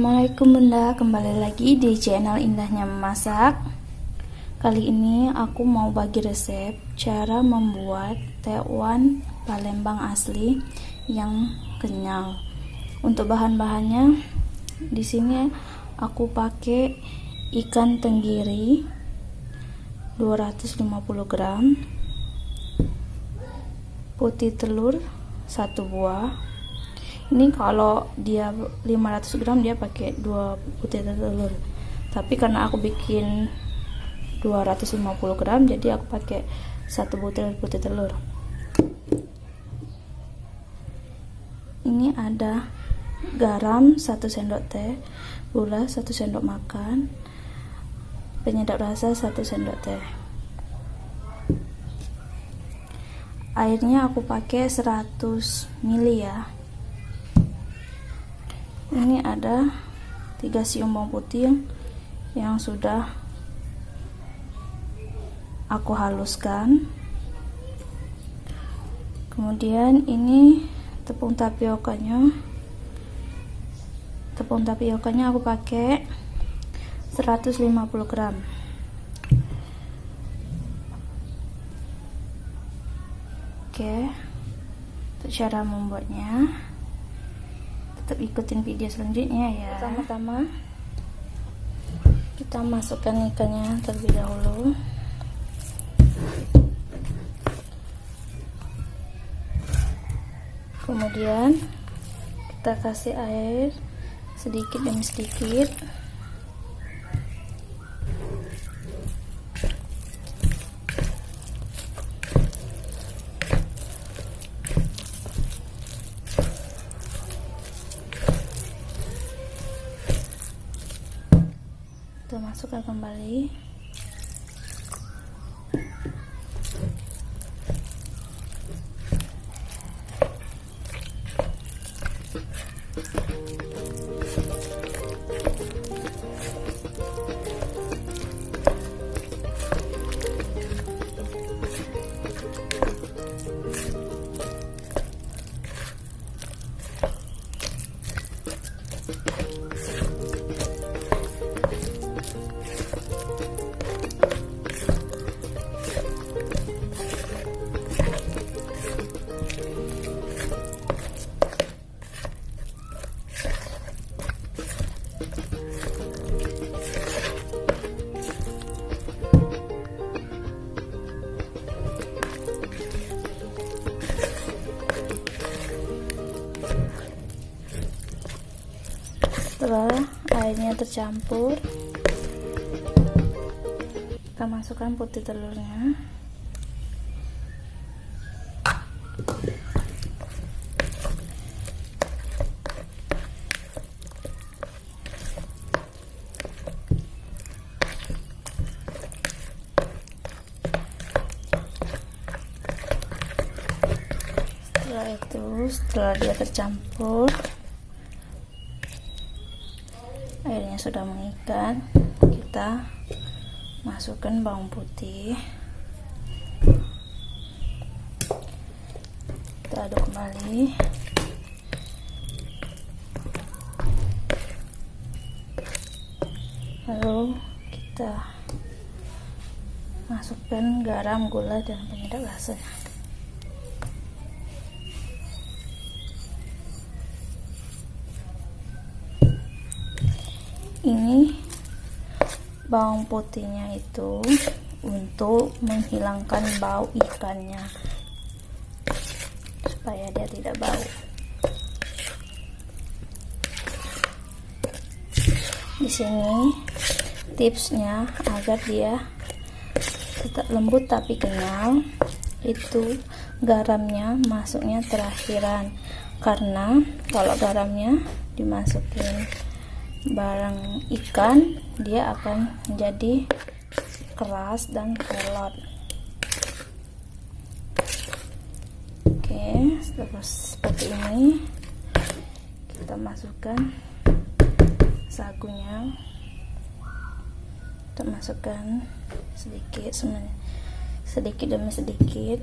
Assalamualaikum Bunda, kembali lagi di channel Indahnya Memasak. Kali ini aku mau bagi resep cara membuat tekwan Palembang asli yang kenyal. Untuk bahan-bahannya di sini aku pakai ikan tenggiri 250 gram, putih telur 1 buah. Ini kalau dia 500 gram dia pakai 2 putih telur, tapi karena aku bikin 250 gram jadi aku pakai 1 butir putih telur. Ini ada garam 1 sendok teh, gula 1 sendok makan, penyedap rasa 1 sendok teh. Airnya aku pakai 100 ml ya. Ini ada 3 siung bawang putih yang sudah aku haluskan. Kemudian ini tepung tapiokanya. Tepung tapiokanya aku pakai 150 gram. Oke, untuk cara membuatnya tetap ikutin video selanjutnya ya. Pertama-tama kita masukkan ikannya terlebih dahulu. Kemudian kita kasih air sedikit demi sedikit. Kita masukkan kembali. Setelah airnya tercampur, kita masukkan putih telurnya. Setelah dia tercampur, airnya sudah mengikat, kita masukkan bawang putih, kita aduk kembali. Lalu kita masukkan garam, gula, dan penyedap rasa. Ini bawang putihnya itu untuk menghilangkan bau ikannya supaya dia tidak bau. Di sini tipsnya agar dia tetap lembut tapi kenyal, itu garamnya masuknya terakhiran, karena kalau garamnya dimasukin barang ikan dia akan menjadi keras dan kelot. Oke, terus seperti ini kita masukkan sagunya. Kita masukkan sedikit demi sedikit.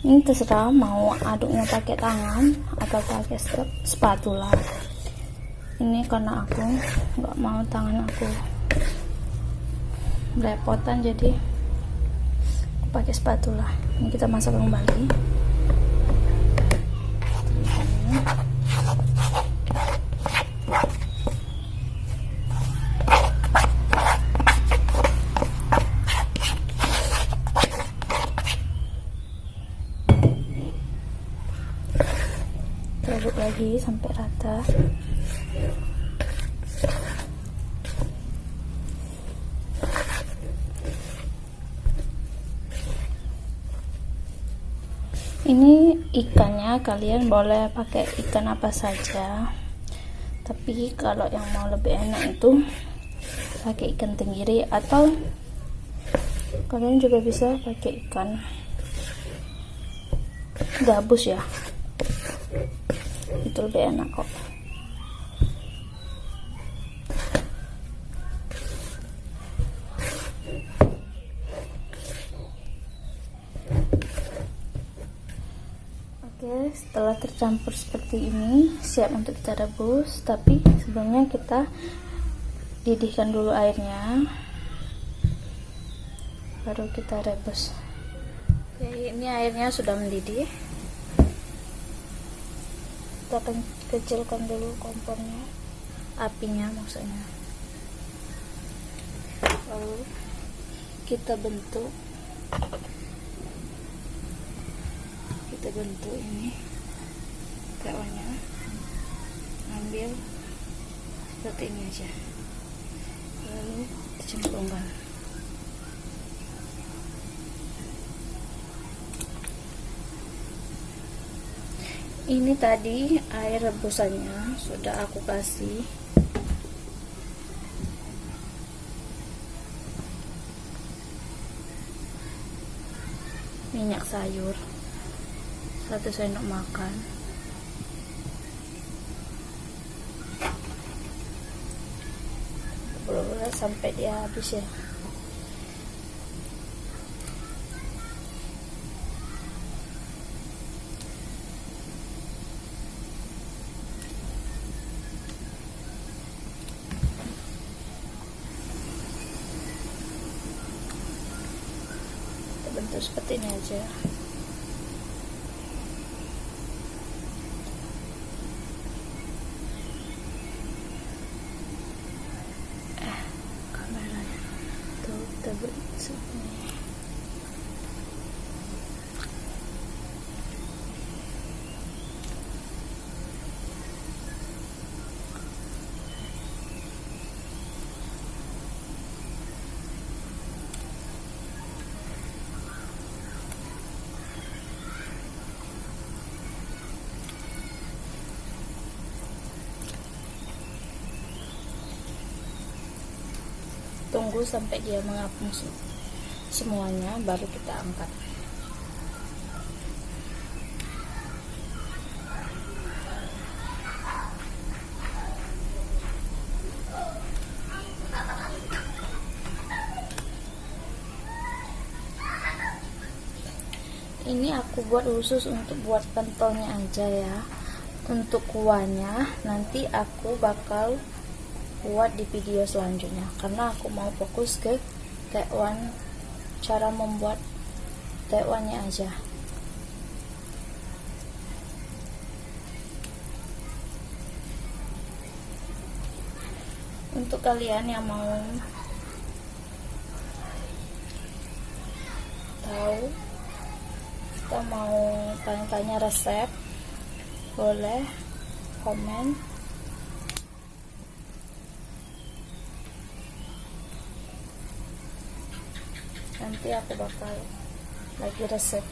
Ini terserah mau aduknya pakai tangan atau pakai spatula. Ini karena aku nggak mau tangan aku belepotan, jadi aku pakai spatula. Ini kita masak kembali. Aduk lagi sampai rata. Ini ikannya kalian boleh pakai ikan apa saja, tapi kalau yang mau lebih enak itu pakai ikan tenggiri, atau kalian juga bisa pakai ikan gabus ya, itu lebih enak kok. Oke, setelah tercampur seperti ini siap untuk kita rebus, tapi sebelumnya kita didihkan dulu airnya baru kita rebus. Oke, ini airnya sudah mendidih. Kita akan kecilkan dulu kompornya, apinya maksudnya, lalu kita bentuk ini tewannya, ambil seperti ini aja, lalu dicemplungkan. Ini tadi air rebusannya sudah aku kasih minyak sayur 1 sendok makan. Boleh sampai dia habis ya. Bentuk seperti ini aja. Kameranya tuh kita bentuk ini. Tunggu sampai dia mengapung semuanya, baru kita angkat. Ini aku buat khusus untuk buat pentolnya aja ya. Untuk kuahnya nanti aku bakal buat di video selanjutnya, karena aku mau fokus ke tekwan, cara membuat tekwannya aja. Untuk kalian yang mau tahu atau mau tanya-tanya resep, boleh komen. Nanti aku bakal lagi resep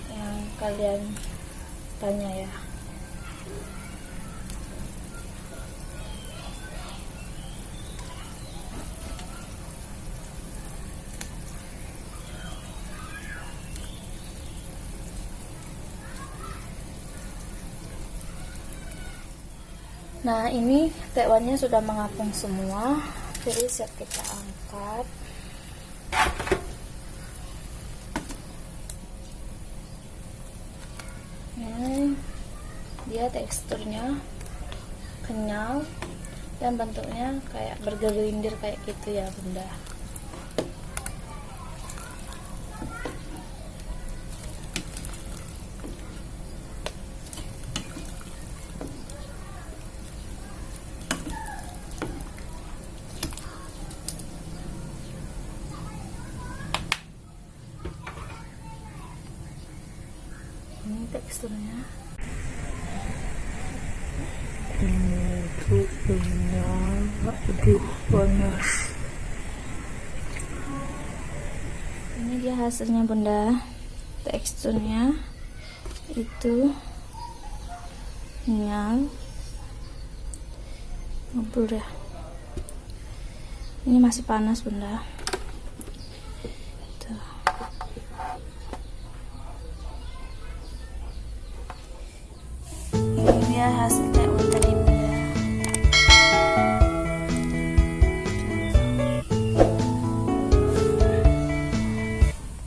yang kalian tanya ya. Nah, ini tekwannya sudah mengapung semua, jadi siap kita angkat. ini dia teksturnya kenyal dan bentuknya kayak bergelindir kayak gitu ya bunda. Ini teksturnya. Itu panas. Ini dia hasilnya bunda, teksturnya itu kenyal, ngebul ya. Ini masih panas bunda. Tuh. Ini dia hasilnya